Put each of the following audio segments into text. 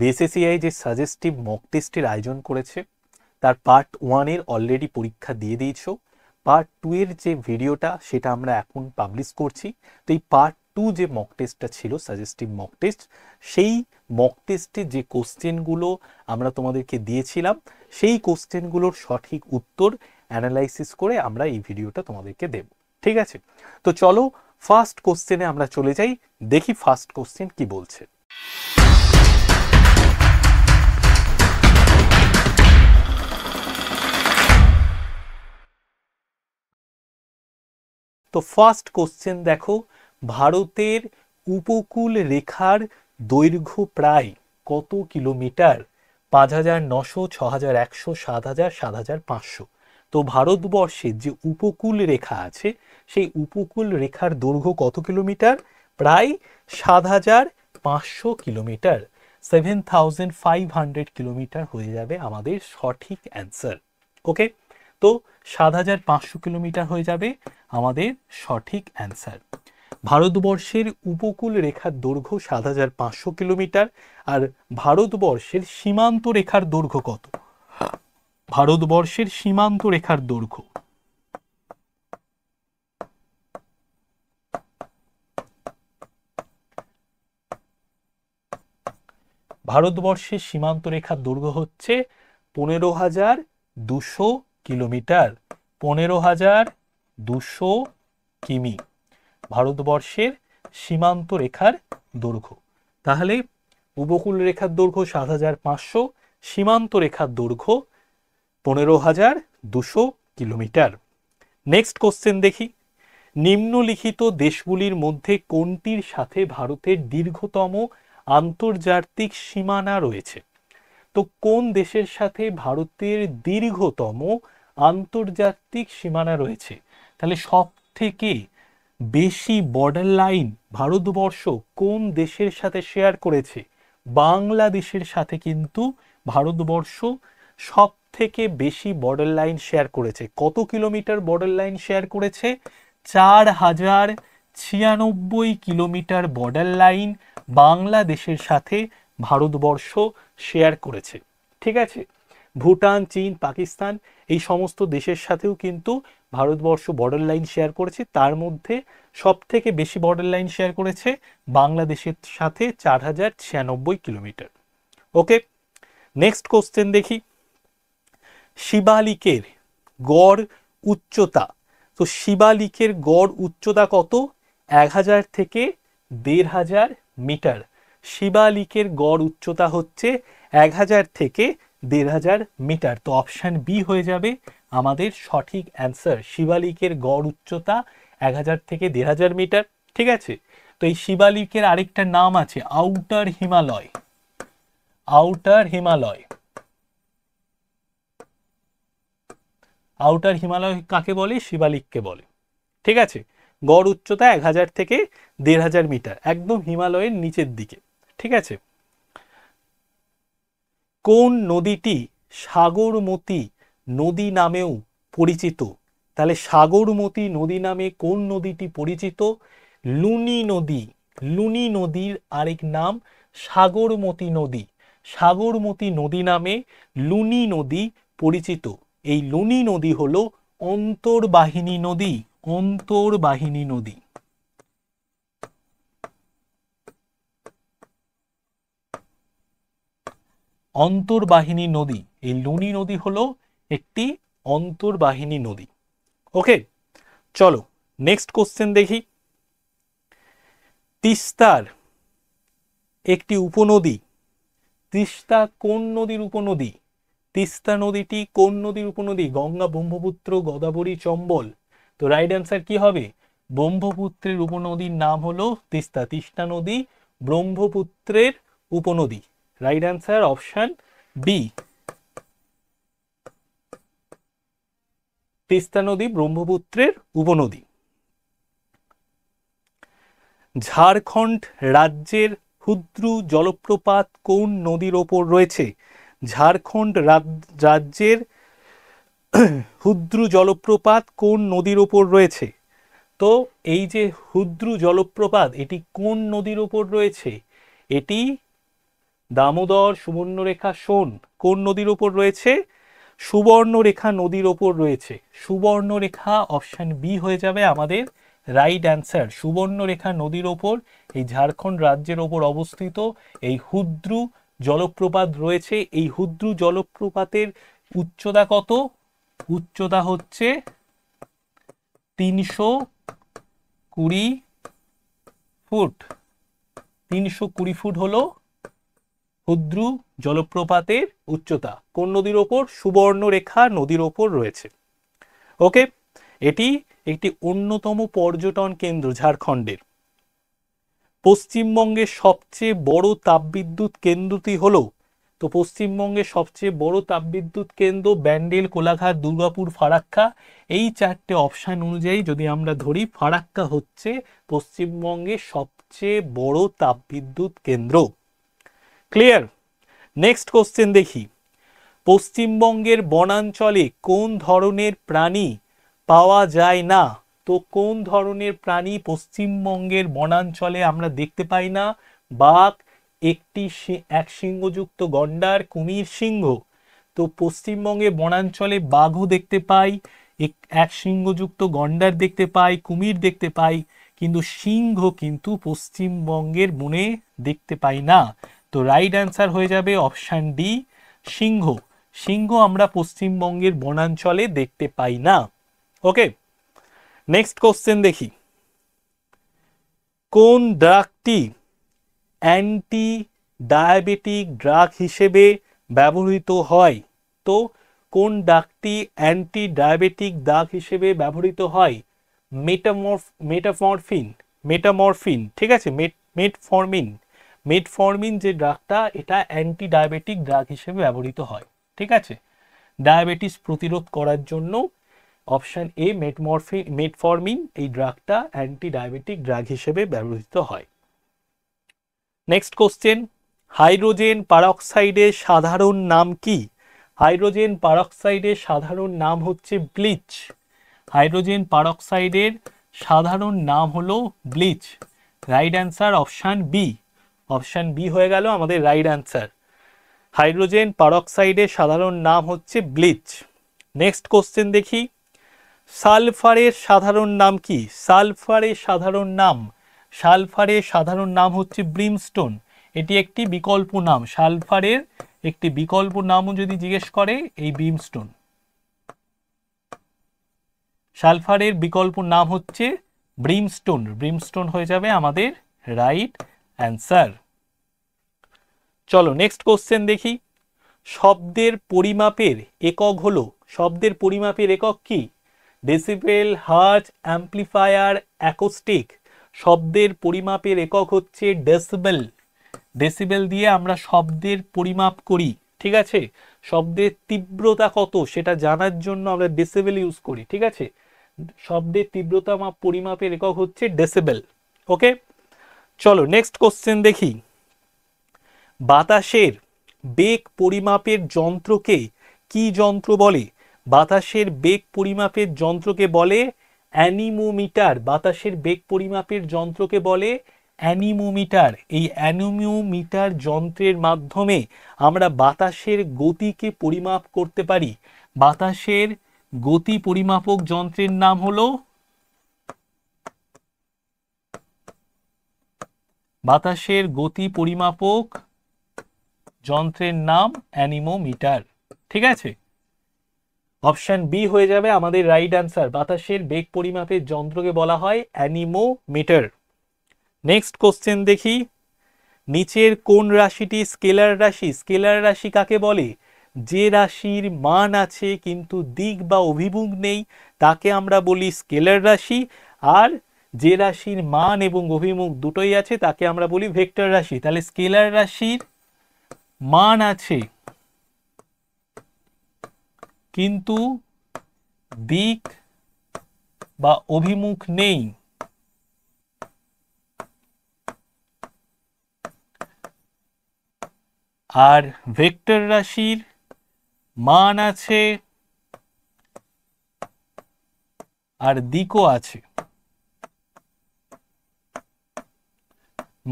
BSSCI যে suggestive mock টেস্টের আয়োজন করেছে তার পার্ট 1 এর অলরেডি পরীক্ষা দিয়ে দিয়েছো। পার্ট 2 এর যে ভিডিওটা সেটা আমরা এখন পাবলিশ করছি। তো এই পার্ট 2 যে মক টেস্টটা ছিল সাজেস্টিভ মক টেস্ট, সেই মক টেস্টে যে কোশ্চেনগুলো আমরা তোমাদেরকে দিয়েছিলাম সেই কোশ্চেনগুলোর সঠিক উত্তর অ্যানালাইসিস করে আমরা এই ভিডিওটা তোমাদেরকে দেব। ঠিক আছে, তো চলো ফার্স্ট কোশ্চেনে আমরা চলে যাই, দেখি ফার্স্ট কোশ্চেন কি বলছে। তো ফার্স্ট কোশ্চেন দেখো, ভারতের উপকূল রেখার দৈর্ঘ্য প্রায় কত কিলোমিটার? 5900, 6100, 7000, 7500। তো ভারতবর্ষের যে উপকূল রেখা আছে সেই উপকূল রেখার দৈর্ঘ্য কত কিলোমিটার? প্রায় 7500 কিলোমিটার। 7500 কিলোমিটার হয়ে যাবে আমাদের সঠিক অ্যান্সার। ওকে, তো 7500 কিলোমিটার হয়ে যাবে আমাদের সঠিক অ্যান্সার। ভারতবর্ষের উপকূল রেখার দৈর্ঘ্য 7500 কিলোমিটার। আর ভারতবর্ষের সীমান্ত রেখার দৈর্ঘ্য কত? ভারতবর্ষের সীমান্ত রেখার দৈর্ঘ্য ভারতবর্ষের সীমান্ত রেখার দৈর্ঘ্য হচ্ছে 15200 কিলোমিটার। 15200 কিমি ভারতবর্ষের সীমান্ত রেখার দৈর্ঘ্য। তাহলে উপকূল রেখার দৈর্ঘ্য 7500, সীমান্ত রেখার দৈর্ঘ্য 15200 কিলোমিটার। নেক্সট কোশ্চেন দেখি, নিম্নলিখিত দেশগুলির মধ্যে কোনটির সাথে ভারতের দীর্ঘতম আন্তর্জাতিক সীমানা রয়েছে? তো কোন দেশের সাথে ভারতের দীর্ঘতম আন্তর্জাতিক সীমানা রয়েছে? তাহলে সব থেকে বেশি বর্ডার লাইন ভারতবর্ষ কোন দেশের সাথে শেয়ার করেছে? বাংলাদেশের সাথে কিন্তু ভারতবর্ষ সব থেকে বেশি বর্ডার লাইন শেয়ার করেছে। কত কিলোমিটার বর্ডার লাইন শেয়ার করেছে? 4096 কিলোমিটার বর্ডার লাইন বাংলাদেশের সাথে ভারতবর্ষ শেয়ার করেছে। ঠিক আছে, ভুটান, চীন, পাকিস্তান এই সমস্ত দেশের সাথেও কিন্তু ভারতবর্ষ বর্ডার লাইন শেয়ার করেছে। তার মধ্যে সব থেকে বেশি বর্ডার লাইন শেয়ার করেছে বাংলাদেশের সাথে 4096 কিলোমিটার। ওকে, নেক্সট কোশ্চেন দেখি, শিবালিকের গড় উচ্চতা। তো শিবালিকের গড় উচ্চতা কত? 1000 থেকে 1500 মিটার। শিবালিকের গড় উচ্চতা হচ্ছে 1000 থেকে 1500 মিটার। তো অপশান বি হয়ে যাবে আমাদের সঠিক অ্যান্সার। শিবালিকের গড় উচ্চতা 1000 থেকে 1500 মিটার। ঠিক আছে, তো এই শিবালিকের আরেকটা নাম আছে outer Himalaya. Outer Himalaya, outer Himalaya কাকে বলে? শিবালিককে বলে। ঠিক আছে, গড় উচ্চতা 1000 থেকে 1500 মিটার, একদম হিমালয়ের নিচের দিকে। ঠিক আছে, কোন নদীটি সাগরমতী নদী নামেও পরিচিত? তাহলে সাগরমতী নদী নামে কোন নদীটি পরিচিত? লুনি নদী। লুনি নদীর আরেক নাম সাগরমতী নদী। সাগরমতী নদী নামে লুনি নদী পরিচিত। এই লুনি নদী হলো অন্তর্বাহিনী নদী। অন্তর্বাহিনী নদী। অন্তর্বাহিনী নদী, এই লুনি নদী হলো একটি অন্তর্বাহিনী নদী। ওকে, চলো নেক্সট কোশ্চেন দেখি, তিস্তার একটি উপনদী। তিস্তা কোন নদীর উপনদী? তিস্তা নদীটি কোন নদীর উপনদী? গঙ্গা, ব্রহ্মপুত্র, গোদাবরী, চম্বল। তো রাইট অ্যান্সার কি হবে? ব্রহ্মপুত্রের উপনদীর নাম হলো তিস্তা। তিস্তা নদী ব্রহ্মপুত্রের উপনদী। Right answer option B, Teesta নদী ব্রহ্মপুত্রের উপনদী। ঝাড়খণ্ড রাজ্যের হুদ্রু জলপ্রপাত কোন নদীর ওপর রয়েছে? ঝাড়খণ্ড রাজ্যের হুদ্রু জলপ্রপাত কোন নদীর ওপর রয়েছে? তো এই যে হুদ্রু জলপ্রপাত এটি কোন নদীর ওপর রয়েছে? এটি দামোদর, সুবর্ণরেখা, সোন কোন নদীর ওপর রয়েছে? সুবর্ণরেখা নদীর ওপর রয়েছে। সুবর্ণরেখা অপশন বি হয়ে যাবে আমাদের রাইট অ্যান্সার। সুবর্ণরেখা নদীর ওপর এই ঝাড়খণ্ড রাজ্যের ওপর অবস্থিত এই হুদ্রু জলপ্রপাত রয়েছে। এই হুদ্রু জলপ্রপাতের উচ্চতা কত? উচ্চতা হচ্ছে 320 ফুট। 320 ফুট হলো হুদ্রু জলপ্রপাতের উচ্চতা। কোন নদীর ওপর? সুবর্ণরেখা নদীর ওপর রয়েছে। ওকে, এটি একটি অন্যতম পর্যটন কেন্দ্র ঝাড়খণ্ডের। পশ্চিমবঙ্গের সবচেয়ে বড় তাপবিদ্যুৎ কেন্দ্রটি হলো, তো পশ্চিমবঙ্গের সবচেয়ে বড় তাপবিদ্যুৎ কেন্দ্র ব্যান্ডেল, কোলাঘাট, দুর্গাপুর, ফারাক্কা। এই চারটে অপশন অনুযায়ী যদি আমরা ধরি, ফারাক্কা হচ্ছে পশ্চিমবঙ্গের সবচেয়ে বড় তাপবিদ্যুৎ কেন্দ্র। ক্লিয়ার? নেক্সট কোশ্চেন দেখি। পশ্চিমবঙ্গের বনাঞ্চলে কোন ধরনের প্রাণী পাওয়া যায় না? তো কোন ধরনের প্রাণী পশ্চিমবঙ্গের বনাঞ্চলে আমরা দেখতে পাই না? বাঘ, এক সিংহযুক্ত গন্ডার, কুমির, সিংহ। তো পশ্চিমবঙ্গের বনাঞ্চলে বাঘও দেখতে পাই, এক সিংহযুক্ত গন্ডার দেখতে পাই, কুমির দেখতে পাই, কিন্তু সিংহ কিন্তু পশ্চিমবঙ্গের বনে দেখতে পাই না। তো রাইট অ্যান্সার হয়ে যাবে অপশন ডি, সিংহ। সিংহ আমরা পশ্চিমবঙ্গের বনাঞ্চলে দেখতে পাই না। ওকে, নেক্সট কোশ্চেন দেখি। কোন ড্রাগটি অ্যান্টি ডায়াবেটিক ড্রাগ হিসেবে ব্যবহৃত হয়? তো কোন ড্রাগটি অ্যান্টি ডায়াবেটিক ড্রাগ হিসেবে ব্যবহৃত হয়? মেটামরফিন, ঠিক আছে, মেটফর্মিন যে ড্রাগটা, এটা অ্যান্টি ডায়াবেটিক ড্রাগ হিসেবে ব্যবহৃত হয়। ঠিক আছে, ডায়াবেটিস প্রতিরোধ করার জন্য অপশন এ মেটফর্মিন এই ড্রাগটা অ্যান্টি ডায়াবেটিক ড্রাগ হিসেবে ব্যবহৃত হয়। Next question. হাইড্রোজেন পারঅক্সাইডের সাধারণ নাম কি? হাইড্রোজেন পারঅক্সাইডের সাধারণ নাম হচ্ছে ব্লিচ। হাইড্রোজেন পারঅক্সাইডের সাধারণ নাম হলো bleach. Right answer option B. Option B হয়ে গেল আমাদের রাইট অ্যান্সার। হাইড্রোজেন পারঅক্সাইডের সাধারণ নাম হচ্ছে ব্লিচ। নেক্সট কোশ্চেন দেখি। সালফারের সাধারণ নাম কি? সালফারের সাধারণ নাম হচ্ছে ব্রিমস্টোন। এটি একটি বিকল্প নাম। সালফারের একটি বিকল্প নামও যদি জিজ্ঞেস করে, এই ব্রিমস্টোন। সালফারের বিকল্প নাম হচ্ছে ব্রিমস্টোন হয়ে যাবে আমাদের রাইট অ্যান্সার। চলো নেক্সট কোশ্চেন দেখি। শব্দের পরিমাপের একক হলো, শব্দের পরিমাপের একক কি? Decibel, hertz, amplifier, acoustic. শব্দের পরিমাপের একক হচ্ছে ডেসিবেল। ডেসিবেল দিয়ে আমরা শব্দের পরিমাপ করি। ঠিক আছে, শব্দের তীব্রতা কত সেটা জানার জন্য আমরা ডেসিবেল ইউজ করি। ঠিক আছে, শব্দের তীব্রতা পরিমাপের একক হচ্ছে ডেসিবেল। ওকে, চলো নেক্সট কোশ্চেন দেখি। বাতাসের বেগ পরিমাপের যন্ত্রকে কি যন্ত্র বলে? বাতাসের বেগ পরিমাপের যন্ত্রকে বলে অ্যানিমোমিটার। বাতাসের বেগ পরিমাপের যন্ত্রকে বলে অ্যানিমোমিটার। এই অ্যানিমোমিটার যন্ত্রের মাধ্যমে আমরা বাতাসের গতিকে পরিমাপ করতে পারি। বাতাসের গতি পরিমাপক যন্ত্রের নাম হলো, বাতাসের গতি পরিমাপক যন্ত্রের নাম অ্যানিমোমিটার। ঠিক আছে, অপশন বি হয়ে যাবে আমাদের রাইট অ্যান্সার। বাতাসের বেগ পরিমাপের যন্ত্রকে বলা হয় অ্যানিমোমিটার। নেক্সট কোশ্চেন দেখি। নিচের কোন রাশিটি স্কেলার রাশি? স্কেলার রাশি কাকে বলে? যে রাশির মান আছে কিন্তু দিক বা অভিমুখ নেই তাকে আমরা বলি স্কেলার রাশি। আর যে রাশির মান এবং অভিমুখ দুটোই আছে তাকে আমরা বলি ভেক্টর রাশি। তাহলে স্কেলার রাশির মান আছে কিন্তু দিক বা অভিমুখ নেই, আর ভেক্টর রাশির মান আছে আর দিকও আছে।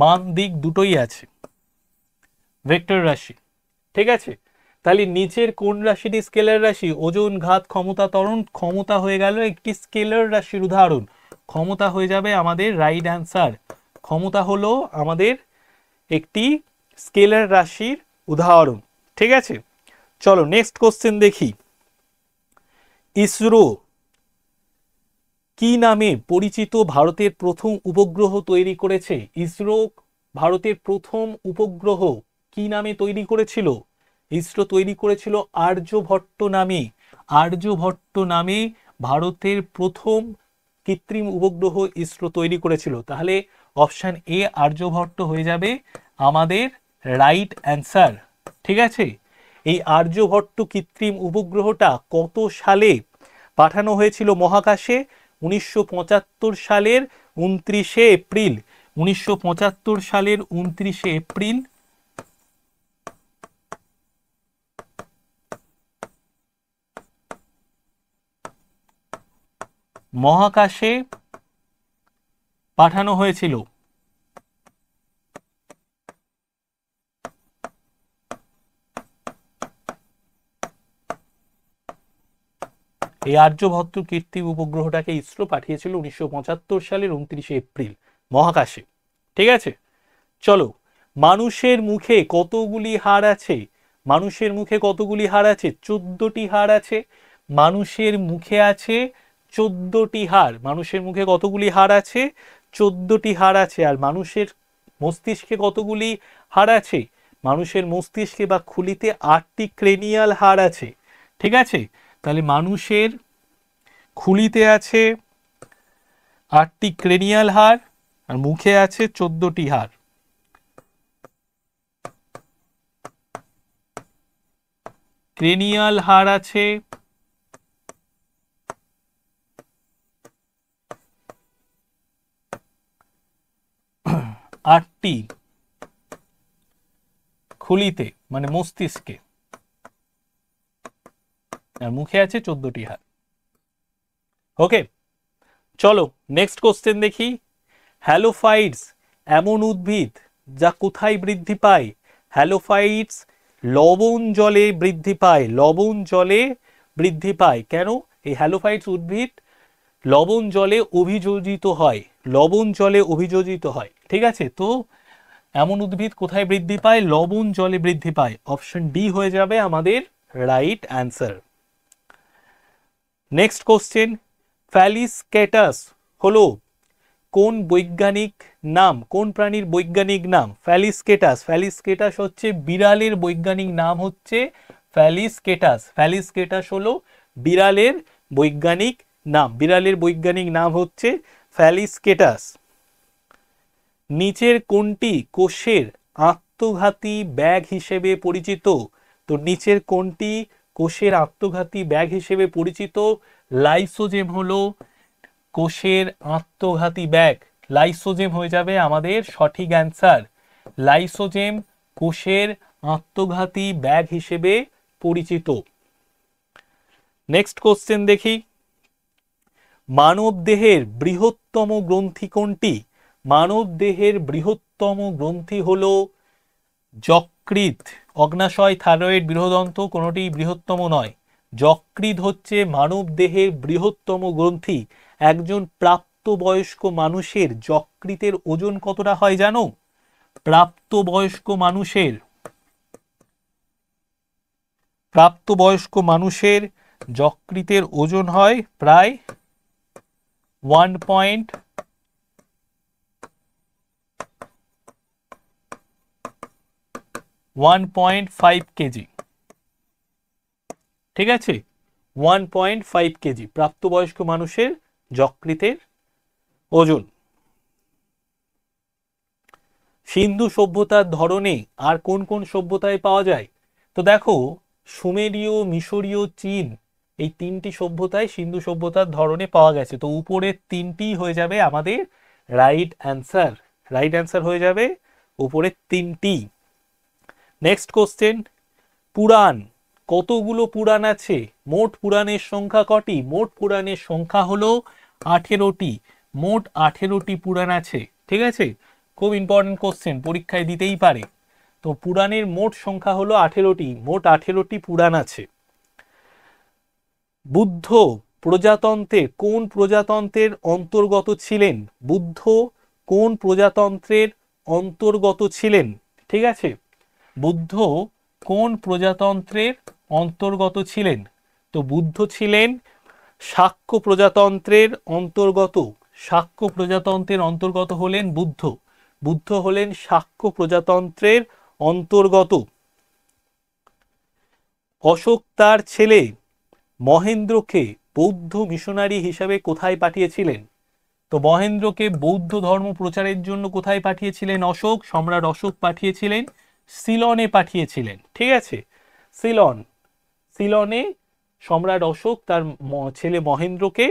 মান দিক দুটোই আছে। ভেক্টর রাশি। ঠিক আছে, তাহলে নিচের কোন রাশিটি স্কেলার রাশি? ওজন, ঘাত, ক্ষমতা, ত্বরণ। ক্ষমতা হয়ে গেল একটি স্কেলার রাশির উদাহরণ, ক্ষমতা হয়ে যাবে আমাদের রাইট অ্যান্সার। ক্ষমতা হলো আমাদের একটি স্কেলার রাশির উদাহরণ। ঠিক আছে, চলো নেক্সট কোশ্চেন দেখি। ইসরো কি নামে পরিচিত ভারতের প্রথম উপগ্রহ তৈরি করেছে? ইসরো ভারতের প্রথম উপগ্রহ কি নামে তৈরি করেছিল? ইসরো তৈরি করেছিল আর্যভট্ট নামে। আর্যভট্ট নামে ভারতের প্রথম কৃত্রিম উপগ্রহ ইসরো তৈরি করেছিল। তাহলে অপশন এ আর্যভট্ট হয়ে যাবে আমাদের রাইট অ্যান্সার। ঠিক আছে, এই আর্যভট্ট কৃত্রিম উপগ্রহটা কত সালে পাঠানো হয়েছিল মহাকাশে? 1975 সালের 29শে এপ্রিল। 1975 সালের 29শে এপ্রিল মহাকাশে পাঠানো হয়েছিল। এই আর্যভট্ট কৃত্রিম উপগ্রহটাকে ইসরো পাঠিয়েছিল 1975 সালের 29শে এপ্রিল মহাকাশে। ঠিক আছে, চলো, মানুষের মুখে কতগুলি হাড় আছে? মানুষের মুখে কতগুলি হাড় আছে? 14টি হাড় আছে। মানুষের মুখে আছে 14টি হাড়। মানুষের মুখে কতগুলি হাড় আছে? 14টি হাড় আছে। আর মানুষের মস্তিষ্কে কতগুলি হাড় আছে? মানুষের মস্তিষ্কে বা খুলিতে 8টি ক্রেনিয়াল হাড় আছে। ঠিক আছে, তাহলে মানুষের খুলিতে আছে 8টি ক্রেনিয়াল হাড় আর মুখে আছে 14টি হাড়। ক্রেনিয়াল হাড় আছে 8টি, খুলিতে মানে মস্তিষ্কে, আর মুখে আছে 14টি হাড়। ওকে, চলো নেক্সট কোশ্চেন দেখি। হ্যালোফাইটস এমন উদ্ভিদ যা কোথায় বৃদ্ধি পায়? হ্যালোফাইটস লবণ জলে বৃদ্ধি পায়। লবণ জলে বৃদ্ধি পায়। কেন? এই হ্যালোফাইটস উদ্ভিদ লবণ জলে অভিযোজিত হয়। লবণ জলে অভিযোজিত হয়। ঠিক আছে, তো এমন উদ্ভিদ কোথায় বৃদ্ধি পায়? লবণ জলে বৃদ্ধি পায়। অপশন ডি হয়ে যাবে আমাদের রাইট অ্যান্সার। নেক্সট কোশ্চেন, ফ্যালিসকেটাস হলো কোন বৈজ্ঞানিক নাম? কোন প্রাণীর বৈজ্ঞানিক নাম? ফ্যালিসকেটাস। ফ্যালিসকেটাস হচ্ছে বিড়ালের বৈজ্ঞানিক নাম হচ্ছে ফ্যালিসকেটাস। ফ্যালিসকেটাস হলো বিড়ালের বৈজ্ঞানিক নাম। বিড়ালের বৈজ্ঞানিক নাম হচ্ছে ফ্যালিসকেটাস। নিচের কোনটি কোষের আত্মঘাতী ব্যাগ হিসেবে পরিচিত? তো নিচের কোনটি কোষের আত্মঘাতী ব্যাগ হিসেবে পরিচিত? লাইসোজেম হলো কোষের আত্মঘাতী ব্যাগ। লাইসোজেম হয়ে যাবে আমাদের সঠিক অ্যান্সার। লাইসোজেম কোষের আত্মঘাতী ব্যাগ হিসেবে পরিচিত। নেক্সট কোশ্চেন দেখি। মানব দেহের বৃহত্তম গ্রন্থি কোনটি? মানব দেহের বৃহত্তম গ্রন্থি হলো যকৃৎ। অগ্নাশয়, থাইরয়েড, বৃহদন্ত কোনোটি বৃহত্তম নয়। যকৃৎ হচ্ছে মানব দেহের বৃহত্তম গ্রন্থি। একজন প্রাপ্তবয়স্ক মানুষের যকৃতের ওজন কতটা হয় জানো? প্রাপ্তবয়স্ক মানুষের যকৃতের ওজন হয় প্রায় 1.5 কেজি। ঠিক আছে, 1.5 কেজি প্রাপ্তবয়স্ক মানুষের যকৃতের ওজন। সিন্ধু সভ্যতার ধরনে আর কোন কোন সভ্যতায় পাওয়া যায়? তো দেখো, সুমেরীয়, মিশরীয়, চীন, এই 3টি সভ্যতায় সিন্ধু সভ্যতার ধরনে পাওয়া গেছে। তো উপরের 3টি হয়ে যাবে আমাদের রাইট অ্যান্সার। রাইট অ্যান্সার হয়ে যাবে উপরের 3টি। নেক্সট কোশ্চেন, পুরাণ কতগুলো পুরাণ আছে? মোট পুরাণের সংখ্যা কটি? মোট পুরাণের সংখ্যা হলো 18টি। মোট 18টি পুরাণ আছে। ঠিক আছে, খুব ইম্পর্টেন্ট কোশ্চেন, পরীক্ষায় দিতেই পারে। তো পুরাণের মোট সংখ্যা হলো 18টি, মোট 18টি পুরাণ আছে। বুদ্ধ প্রজাতন্ত্রের কোন প্রজাতন্ত্রের অন্তর্গত ছিলেন? বুদ্ধ কোন প্রজাতন্ত্রের অন্তর্গত ছিলেন? ঠিক আছে, বুদ্ধ কোন প্রজাতন্ত্রের অন্তর্গত ছিলেন? তো বুদ্ধ ছিলেন শাক্য প্রজাতন্ত্রের অন্তর্গত। শাক্য প্রজাতন্ত্রের অন্তর্গত হলেন বুদ্ধ। বুদ্ধ হলেন শাক্য প্রজাতন্ত্রের অন্তর্গত। অশোক তার ছেলে মহেন্দ্রকে বৌদ্ধ মিশনারি হিসাবে কোথায় পাঠিয়েছিলেন? তো মহেন্দ্রকে বৌদ্ধ ধর্ম প্রচারের জন্য কোথায় পাঠিয়েছিলেন অশোক? সম্রাট অশোক পাঠিয়েছিলেন সিলনে পাঠিয়েছিলেন। ঠিক আছে, সিলন, সিলনে সম্রাট অশোক তার ছেলে মহেন্দ্রকে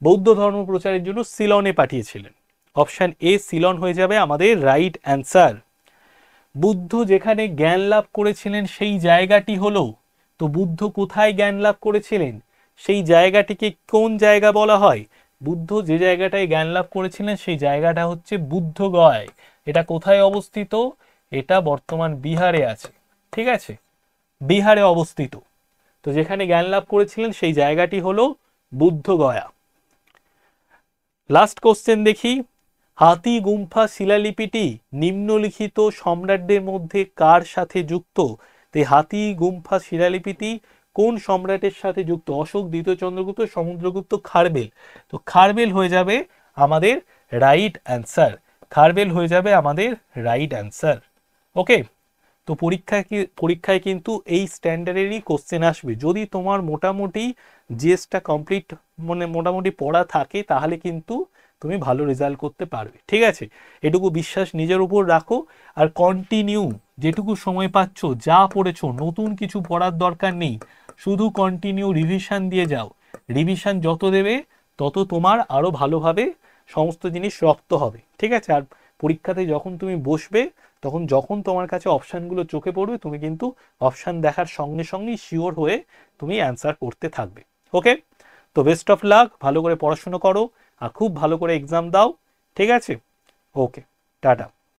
বৌদ্ধ ধর্ম প্রচারের জন্য সিলনে পাঠিয়েছিলেন। অপশন এ সিলন হয়ে যাবে আমাদের রাইট অ্যান্সার। বুদ্ধ যেখানে জ্ঞান লাভ করেছিলেন সেই জায়গাটি হলো, তো বুদ্ধ কোথায় জ্ঞান লাভ করেছিলেন সেই জায়গাটিকে কোন জায়গা বলা হয়? বুদ্ধ যে জায়গাটায় জ্ঞান লাভ করেছিলেন সেই জায়গাটা হচ্ছে বুদ্ধগয়। এটা কোথায় অবস্থিত? এটা বর্তমান বিহারে আছে। ঠিক আছে, বিহারে অবস্থিত। তো যেখানে জ্ঞান লাভ করেছিলেন সেই জায়গাটি হলো বুদ্ধগয়া। লাস্ট কোশ্চেন দেখি, হাতি গুম্ফা শিলালিপিটি নিম্নলিখিত সম্রাটদের মধ্যে কার সাথে যুক্ত? তাই হাতি গুম্ফা শিলালিপিটি কোন সম্রাটের সাথে যুক্ত? অশোক, দ্বিতীয় চন্দ্রগুপ্ত, সমুদ্রগুপ্ত, খারবেল। তো খারবেল হয়ে যাবে আমাদের রাইট অ্যান্সার। খারবেল হয়ে যাবে আমাদের রাইট অ্যান্সার। ওকে, তো পরীক্ষায় কিন্তু এই স্ট্যান্ডার্ডেরই কোশ্চেন আসবে। যদি তোমার মোটামুটি জিএসটা কমপ্লিট মানে মোটামুটি পড়া থাকে তাহলে কিন্তু তুমি ভালো রেজাল্ট করতে পারবে। ঠিক আছে, এটুকু বিশ্বাস নিজের উপর রাখো আর কন্টিনিউ যেটুকু সময় পাচ্ছ যা পড়েছো, নতুন কিছু পড়ার দরকার নেই, শুধু কন্টিনিউ রিভিশন দিয়ে যাও। রিভিশন যত দেবে তত তোমার আরো ভালোভাবে সমস্ত জিনিস রপ্ত হবে। ঠিক আছে, আর পরীক্ষাতে যখন তুমি বসবে তখন যখন তোমার কাছে অপশানগুলো চোখে পড়বে তুমি কিন্তু অপশান দেখার সঙ্গে সঙ্গেই শিওর হয়ে তুমি অ্যান্সার করতে থাকবে। ওকে, তো বেস্ট অফ লাক, ভালো করে পড়াশুনো করো আর খুব ভালো করে এক্সাম দাও। ঠিক আছে, ওকে, টাটা।